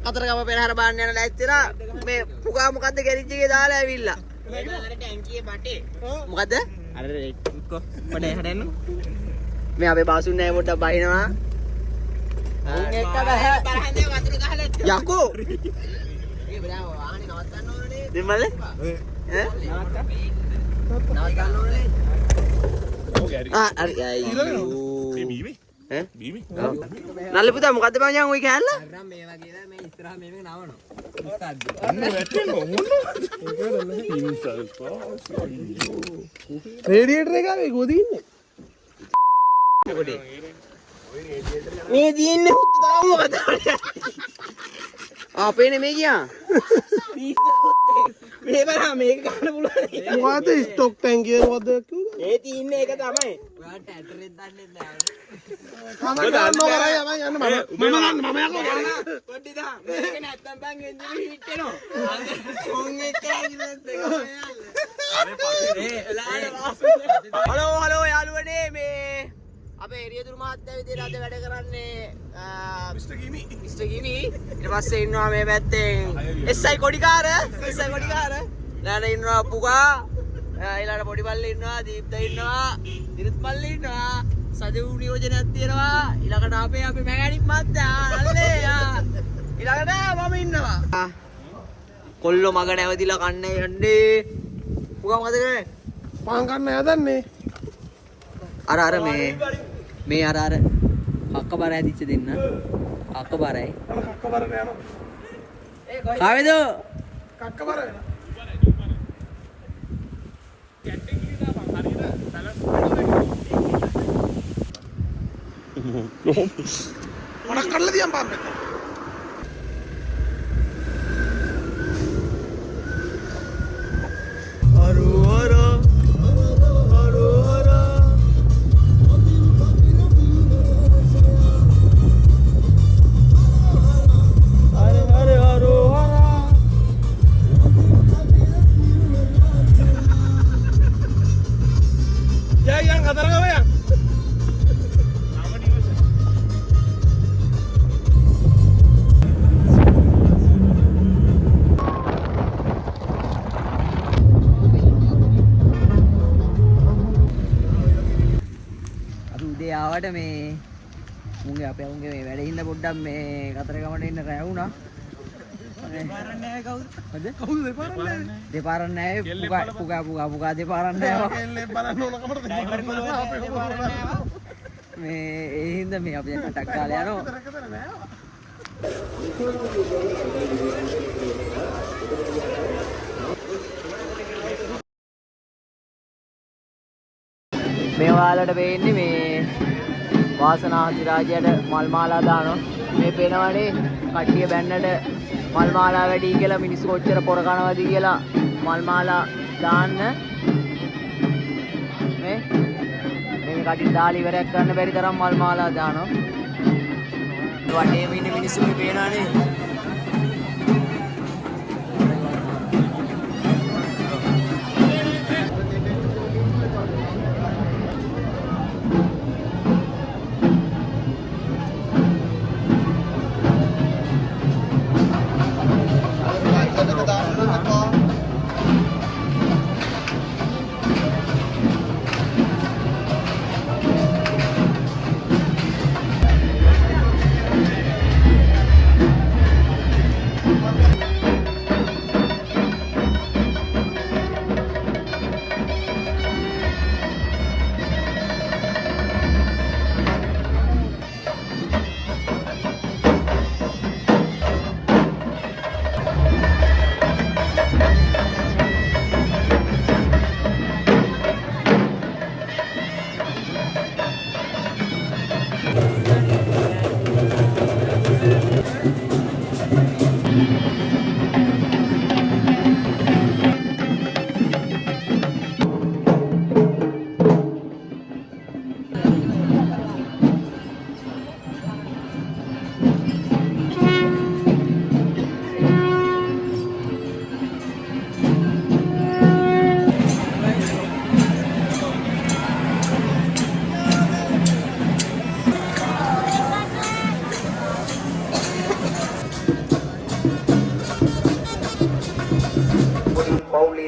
කතරගම පෙරහැර බාන්න යන ලැස්තිලා මේ පුගා මොකද්ද ගැරිජ් එකේ දාලා ඇවිල්ලා. ටැංකියේ බටේ. මොකද්ද? අර එක්ක පඩේ හැදෙන්න. මේ අපේ බාසුන් නෑ පොඩ්ඩක් බහිනවා. උන් එක්ක බහ. බරහන්දේ වතුර ගහලා යකෝ. ඒ බලා වාහනේ නවත්තන්න ඕනේ. දෙමළ? ඈ? නවත්තන්න ඕනේ. හරි අයියෝ. මේ බීමේ? ඈ? බීමේ? නල්ල පුතා මොකද්ද මං ඔය කෑල්ල? අරන් මේ වගේ මේ ඉස්සරහා මේක නවනවා. උස්සද්ද. අන්න වැටෙනවා මොනවා? රේඩියේටර් එක මේ කොහොද ඉන්නේ? මේ දින්නේ හුත් තාම මොකද? අපේනේ මේ ගියා. මේ බලන්න මේක ගන්න පුළුවන්. මොකද ස්ටොක් ටැංකිය මොකද කිව්වද? ඒ තින්නේ ඒක තමයි. ඔයාට ඇටරෙත් දන්නේ නැහැ. මම ගන්න කරයි යන්න මම යකෝ පොඩ්ඩි දා මේක නැත්තම් බං එන්ජින් හීට් වෙනවා මොන් එක ඇගිලෙත් එක හලෝ යාළුවනේ මේ අපේ එරියදුරු මහත්තයා විදියට අද වැඩ කරන්නේ මිස්ටර් ගිමි ඊට පස්සේ ඉන්නවා මේ පැත්තෙන් SI කොඩිකාර ඊළඟට ඉන්නවා පුගා ඊළඟට පොඩි බල්ලේ ඉන්නවා දීප්ත ඉන්නවා දිරුත් මල්ලේ ඉන්නවා සජු නියෝජනයක් තියෙනවා ඊළඟට අපේ මැගණික් මහත්තයා නල්ලේ ඊළඟට මම ඉන්නවා කොල්ලෝ මග නැවතිලා කන්නේ යන්නේ පුගා මොකද කරන්නේ පාන් කන්න යදන්නේ අර මේ අර කක්කබර ඇදිච්ච දෙන්න කක්කබරයි යනවා කාවේද කක්කබර මඩක් කඩලා තියන් පාන් මෙතන ආවට මේ මුංගේ අපේ උන්ගේ මේ වැඩ හින්දා පොඩ්ඩක් මේ කතරගමට ඉන්න රැ වුණා. දෙපාරක් නැහැ කවුද? කවුද දෙපාරක් නැහැ? දෙපාරක් නැහැ පුගා දෙපාරක් නැහැ. කෙල්ලේ බලන්න ඕන කමට දෙපාරක් නැහැ. මේ ඒ හින්දා මේ අපි කටක් කාලේ යනවා. මේ ඔයාලට වෙන්නේ මේ වාසනාවති රාජයට මල් මාලා දානවා. මේ පේනවනේ කට්ටිය බැන්නට මල් මාලා වැඩි කියලා මිනිස්සු කොච්චර පොර කනවද කියලා මල් මාලා දාන්න මේ කට්ටිය දාලා ඉවරයක් කරන්න බැරි තරම් මල් මාලා දානවා. වටේම ඉන්න මිනිස්සු මේ පේනවනේ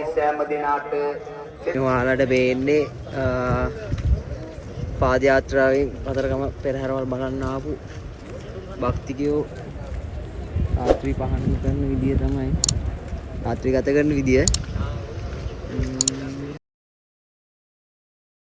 සෑම දිනාට ඔයාලට පේන්නේ පාදයාත්‍රාවෙන් පතරගම පෙරහැරවල් බලන්න ආපු භක්තිකයෝ රාත්‍රී පහන් කරන විදිය තමයි රාත්‍රී ගත කරන විදිය.